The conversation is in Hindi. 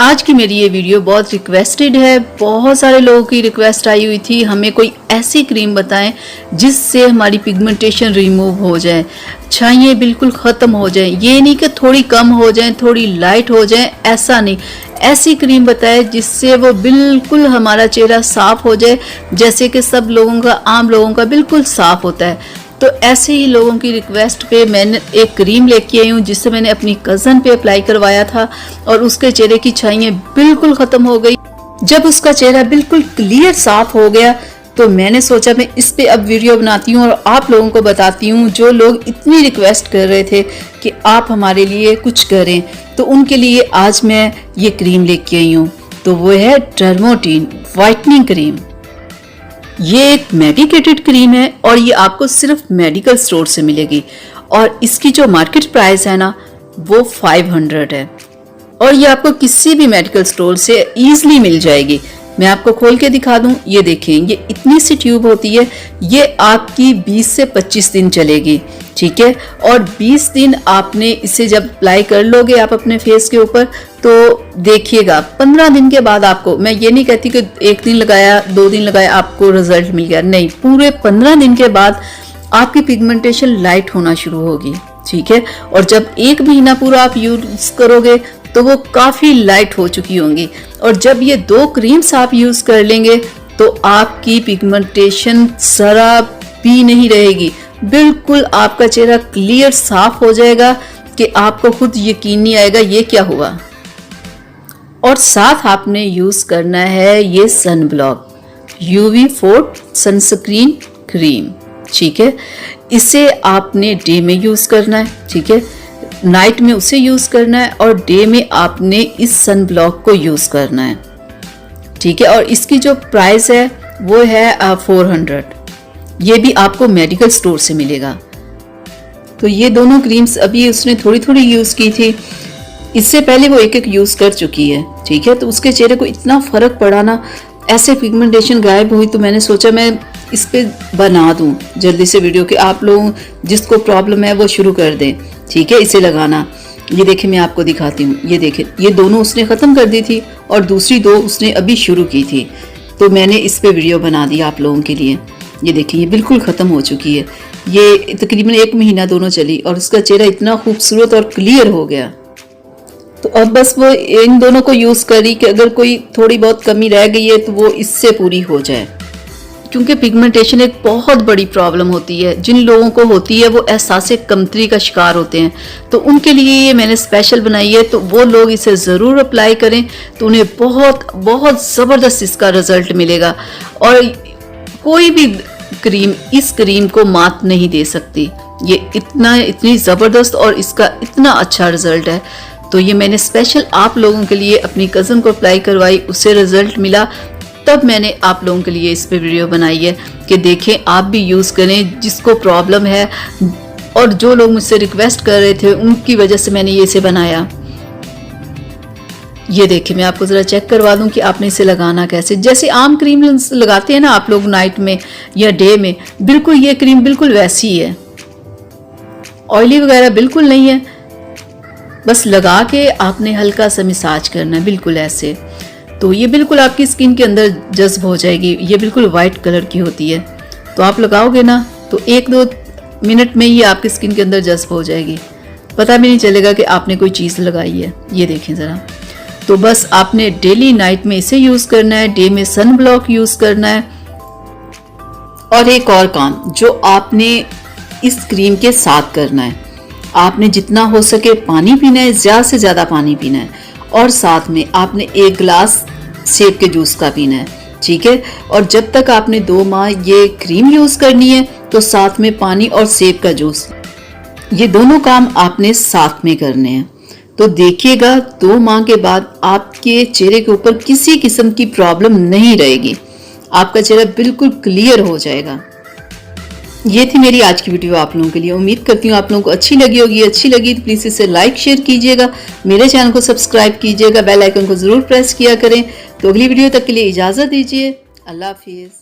आज की मेरी ये वीडियो बहुत रिक्वेस्टेड है। बहुत सारे लोगों की रिक्वेस्ट आई हुई थी, हमें कोई ऐसी क्रीम बताएं जिससे हमारी पिगमेंटेशन रिमूव हो जाए, छाइयाँ बिल्कुल ख़त्म हो जाए। ये नहीं कि थोड़ी कम हो जाए, थोड़ी लाइट हो जाए, ऐसा नहीं। ऐसी क्रीम बताएं जिससे वो बिल्कुल हमारा चेहरा साफ़ हो जाए, जैसे कि सब लोगों का, आम लोगों का बिल्कुल साफ़ होता है। तो ऐसे ही लोगों की रिक्वेस्ट पे मैंने एक क्रीम लेके आई हूँ जिससे मैंने अपनी कज़न पे अप्लाई करवाया था और उसके चेहरे की छाइयाँ बिल्कुल ख़त्म हो गई। जब उसका चेहरा बिल्कुल क्लियर साफ हो गया तो मैंने सोचा मैं इस पे अब वीडियो बनाती हूँ और आप लोगों को बताती हूँ जो लोग इतनी रिक्वेस्ट कर रहे थे कि आप हमारे लिए कुछ करें, तो उनके लिए आज मैं ये क्रीम लेके आई हूँ। तो वो है डर्मोटीन वाइटनिंग क्रीम। ये एक मेडिकेटेड क्रीम है और ये आपको सिर्फ मेडिकल स्टोर से मिलेगी और इसकी जो मार्केट प्राइस है ना वो 500 है और ये आपको किसी भी मेडिकल स्टोर से इजीली मिल जाएगी। मैं आपको खोल के दिखा दूं, ये देखें, ये इतनी सी ट्यूब होती है, ये आपकी 20 से 25 दिन चलेगी, ठीक है। और 20 दिन आपने इसे जब अप्लाई कर लोगे आप अपने फेस के ऊपर तो देखिएगा 15 दिन के बाद आपको, मैं ये नहीं कहती कि एक दिन लगाया 2 दिन लगाया आपको रिजल्ट मिल गया, नहीं, पूरे 15 दिन के बाद आपकी पिगमेंटेशन लाइट होना शुरू होगी, ठीक है। और जब 1 महीना पूरा आप यूज करोगे तो वो काफ़ी लाइट हो चुकी होंगी और जब ये 2 क्रीम्स आप यूज़ कर लेंगे तो आपकी पिगमेंटेशन जरा भी नहीं रहेगी, बिल्कुल आपका चेहरा क्लियर साफ हो जाएगा कि आपको खुद यकीन नहीं आएगा ये क्या हुआ। और साथ आपने यूज़ करना है ये sun block UV4 sunscreen cream, ठीक है। इसे आपने डे में यूज़ करना है, ठीक है, नाइट में उसे यूज़ करना है और डे में आपने इस सन ब्लॉक को यूज़ करना है, ठीक है। और इसकी जो प्राइस है वो है 400, ये भी आपको मेडिकल स्टोर से मिलेगा। तो ये दोनों क्रीम्स अभी उसने थोड़ी थोड़ी यूज़ की थी, इससे पहले वो एक यूज़ कर चुकी है, ठीक है। तो उसके चेहरे को इतना फ़र्क पड़ा ना, ऐसे पिगमेंटेशन गायब हुई, तो मैंने सोचा मैं इस पे बना दूं जल्दी से वीडियो कि आप लोग जिसको प्रॉब्लम है वो शुरू कर दें, ठीक है, इसे लगाना। ये देखें, मैं आपको दिखाती हूँ, ये देखें, ये दोनों उसने ख़त्म कर दी थी और दूसरी 2 उसने अभी शुरू की थी, तो मैंने इस पे वीडियो बना दी आप लोगों के लिए। ये देखें, ये बिल्कुल ख़त्म हो चुकी है, ये तकरीबन 1 महीना दोनों चली और उसका चेहरा इतना खूबसूरत और क्लियर हो गया। तो अब बस वो इन दोनों को यूज़ करी कि अगर कोई थोड़ी बहुत कमी रह गई है तो वो इससे पूरी हो जाए, क्योंकि पिगमेंटेशन एक बहुत बड़ी प्रॉब्लम होती है। जिन लोगों को होती है वो एहसास कमतरी का शिकार होते हैं, तो उनके लिए ये मैंने स्पेशल बनाई है, तो वो लोग इसे ज़रूर अप्लाई करें तो उन्हें बहुत बहुत ज़बरदस्त इसका रिज़ल्ट मिलेगा। और कोई भी क्रीम इस क्रीम को मात नहीं दे सकती, ये इतनी ज़बरदस्त और इसका इतना अच्छा रिज़ल्ट है। तो ये मैंने स्पेशल आप लोगों के लिए अपनी कज़न को अप्लाई करवाई, उससे रिज़ल्ट मिला, तब मैंने आप लोगों के लिए इस पे वीडियो बनाई है कि देखें आप भी यूज़ करें जिसको प्रॉब्लम है। और जो लोग मुझसे रिक्वेस्ट कर रहे थे उनकी वजह से मैंने ये इसे बनाया। ये देखिए, मैं आपको ज़रा चेक करवा दूं कि आपने इसे लगाना कैसे। जैसे आम क्रीम लगाते हैं ना आप लोग नाइट में या डे में, बिल्कुल ये क्रीम बिल्कुल वैसी ही है, ऑयली वगैरह बिल्कुल नहीं है। बस लगा के आपने हल्का सा मसाज करना है, बिल्कुल ऐसे, तो ये बिल्कुल आपकी स्किन के अंदर जज्ब हो जाएगी। ये बिल्कुल वाइट कलर की होती है, तो आप लगाओगे ना तो 1-2 मिनट में ही आपकी स्किन के अंदर जज्ब हो जाएगी, पता भी नहीं चलेगा कि आपने कोई चीज़ लगाई है। ये देखें ज़रा, तो बस आपने डेली नाइट में इसे यूज़ करना है, डे में सन ब्लॉक यूज़ करना है। और एक और काम जो आपने इस क्रीम के साथ करना है, आपने जितना हो सके पानी पीना है, ज़्यादा से ज़्यादा पानी पीना है और साथ में आपने 1 गिलास सेब के जूस का पीना है, ठीक है। और जब तक आपने 2 माह ये क्रीम यूज़ करनी है तो साथ में पानी और सेब का जूस, ये दोनों काम आपने साथ में करने हैं। तो देखिएगा 2 माह के बाद आपके चेहरे के ऊपर किसी किस्म की प्रॉब्लम नहीं रहेगी, आपका चेहरा बिल्कुल क्लियर हो जाएगा। ये थी मेरी आज की वीडियो आप लोगों के लिए। उम्मीद करती हूँ आप लोगों को अच्छी लगी होगी। अच्छी लगी तो प्लीज़ इसे लाइक शेयर कीजिएगा, मेरे चैनल को सब्सक्राइब कीजिएगा, बेल आइकन को ज़रूर प्रेस किया करें। तो अगली वीडियो तक के लिए इजाज़त दीजिए, अल्लाह हाफिज़।